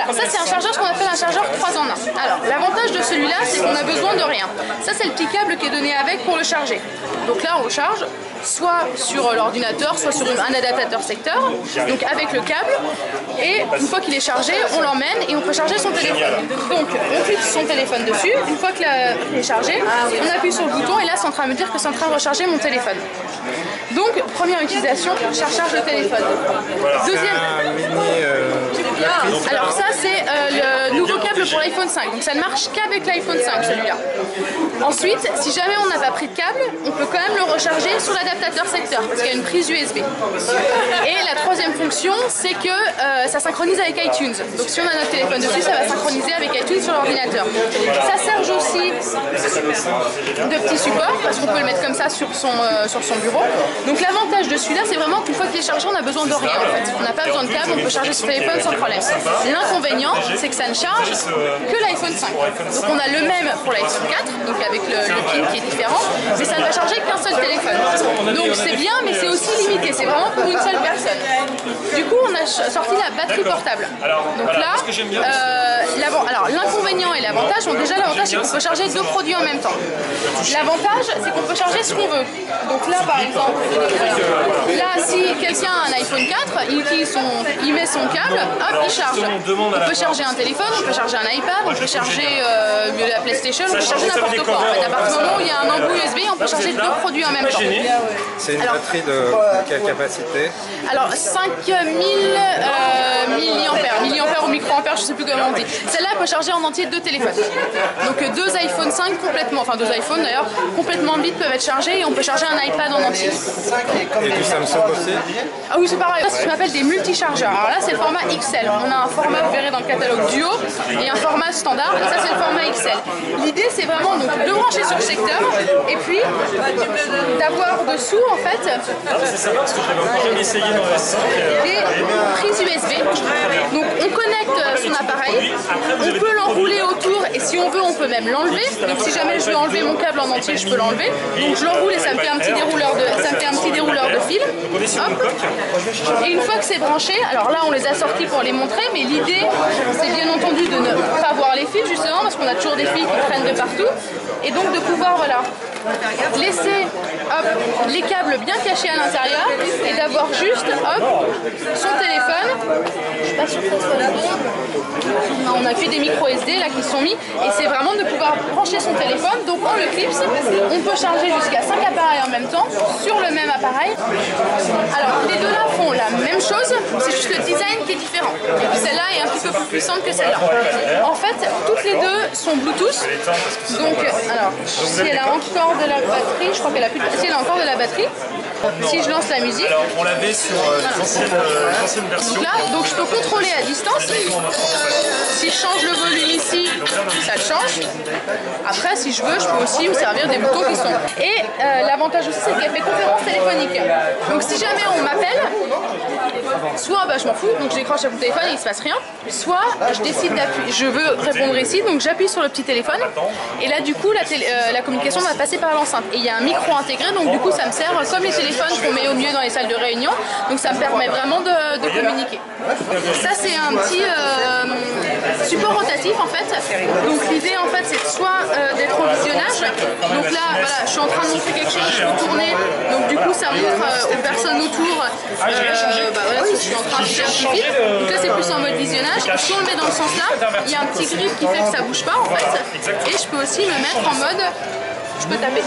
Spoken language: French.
Alors ça c'est un chargeur, qu'on appelle un chargeur 3 en 1. Alors l'avantage de celui-là c'est qu'on a besoin de rien. Ça c'est le petit câble qui est donné avec pour le charger. Donc là on le charge soit sur l'ordinateur, soit sur un adaptateur secteur, donc avec le câble. Et une fois qu'il est chargé, on l'emmène et on peut charger son téléphone. Donc on clique son téléphone dessus, une fois qu'il est chargé, on appuie sur le bouton et là c'est en train de me dire que c'est en train de recharger mon téléphone. Donc première utilisation, charge de téléphone. Deuxième... Alors ça c'est le nouveau câble pour l'iPhone 5, donc ça ne marche qu'avec l'iPhone 5 celui-là. Ensuite, si jamais on n'a pas pris de câble, on peut quand même le recharger sur l'adaptateur secteur parce qu'il y a une prise USB. Et la troisième fonction, c'est que ça synchronise avec iTunes. Donc si on a notre téléphone dessus, ça va synchroniser avec iTunes sur l'ordinateur. Ça sert aussi de petit support parce qu'on peut le mettre comme ça sur son bureau. Donc l'avantage de celui-là, c'est vraiment qu'une fois qu'il est chargé, on n'a besoin de rien en fait. On n'a pas besoin de câble, on peut charger son téléphone sans problème. L'inconvénient, c'est que ça ne charge que l'iPhone 5. Donc on a le même pour l'iPhone 4, donc avec le pin qui est différent, mais ça ne va charger qu'un seul téléphone. Donc c'est bien, mais c'est aussi limité, c'est vraiment pour une seule personne. Du coup, on a sorti la batterie portable. Donc là, l'inconvénient et l'avantage, bon, déjà l'avantage c'est qu'on peut charger deux produits en même temps. L'avantage, c'est qu'on peut charger ce qu'on veut. Donc là, par exemple, là, si quelqu'un a un iPhone 4, il met son câble, hop, il charge. On peut charger un téléphone, on peut charger un iPad, on peut charger la PlayStation, on peut charger n'importe quoi. En fait, à partir du moment où il y a un embout USB, on peut charger deux produits en même temps. C'est une batterie de quelle capacité? Alors 5000 milliampères ou microampères, je ne sais plus comment on dit. Celle-là peut charger en entier deux téléphones. Donc deux iPhone 5 complètement, enfin deux iPhones d'ailleurs, complètement vides peuvent être chargés et on peut charger un iPad en entier. Et du Samsung aussi? Ah oui, c'est pareil, c'est ce qu'on appelle des multi-chargeurs. Alors là c'est le format XL. On a un format, vous verrez dans le catalogue Duo, et un format standard, et ça c'est le format XL. L'idée c'est vraiment donc, de brancher sur le secteur et puis d'avoir dessous en fait des prises USB. Donc on connecte son appareil, on peut l'enrouler autour et si on veut on peut même l'enlever. Donc si jamais je veux enlever mon câble en entier, je peux l'enlever. Donc je l'enroule et ça me fait un petit dérouleur de fil. Hop. Et une fois que c'est branché, alors là on les a sortis pour les montrer, mais l'idée c'est bien entendu de ne pas voir les fils justement parce qu'on a toujours des fils qui traînent de partout et donc de pouvoir voilà laisser les câbles bien cachés à l'intérieur et d'avoir juste son téléphone. Je suis pas sûre que ça soit là. On a fait des micro SD là qui sont mis et c'est vraiment de pouvoir brancher son téléphone. Donc on le clipse, on peut charger jusqu'à 5 appareils en même temps sur le même appareil. Alors les deux là font la même chose, c'est juste le design qui est différent. Et puis celle-là est un petit peu plus puissante que celle-là. En fait, toutes les deux sont Bluetooth. Donc alors si elle a encore de la batterie, je crois qu'elle a plus de... Si elle a encore de la batterie, si je lance la musique... Alors on l'avait sur l'ancienne version. Donc là, donc je peux contrôler à distance. Si je change le volume ici, ça le change. Après, si je veux, je peux aussi me servir des boutons qui sont... Et l'avantage aussi, c'est qu'elle fait conférence téléphonique. Donc si jamais on m'appelle, soit je m'en fous, donc je décroche mon téléphone et il ne se passe rien. Soit je décide d'appuyer, je veux répondre ici, donc j'appuie sur le petit téléphone. Et là, du coup, la communication va passer par l'enceinte. Et il y a un micro intégré, donc du coup, ça me sert comme les téléphones qu'on met au mieux dans les salles de réunion. Donc ça me permet vraiment de communiquer. Ça, c'est un petit support rotatif en fait. Donc l'idée en fait, c'est soit d'être au visionnage. Donc là, voilà, je suis en train de montrer quelque chose, je peux tourner. Donc du coup, ça montre aux personnes autour voilà, je suis en train de faire un petit film. Donc là, c'est plus en mode visionnage. Et si on le met dans le sens là, il y a un petit grip qui fait que ça bouge pas en fait. Et je peux aussi me mettre en mode, je peux taper.